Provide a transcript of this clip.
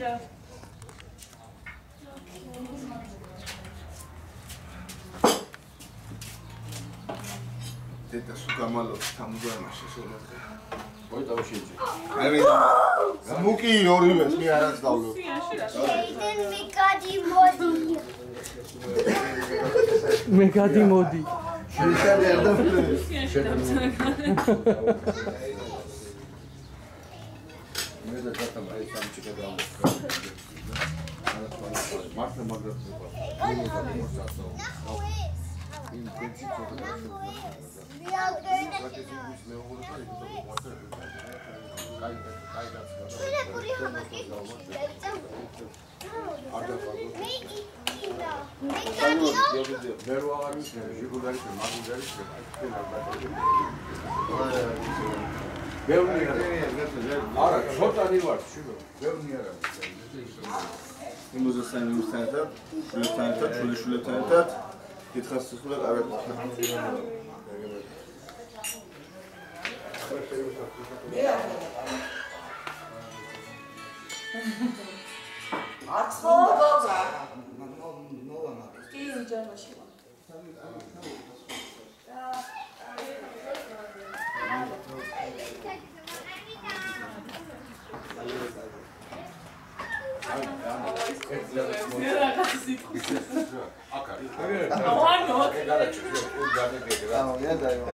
Teta sukamalo tamuzana შესულეთ. Ой, დავშიძე. აი მუკი ორივეს მე არაც დავლო. მეკადი მოდი. შეიძლება ერდა. მე და თათა აი სამჭიქა დავlo. მართლა მაგრად იმ პენსი ცოტა Gitras sıkılar evet.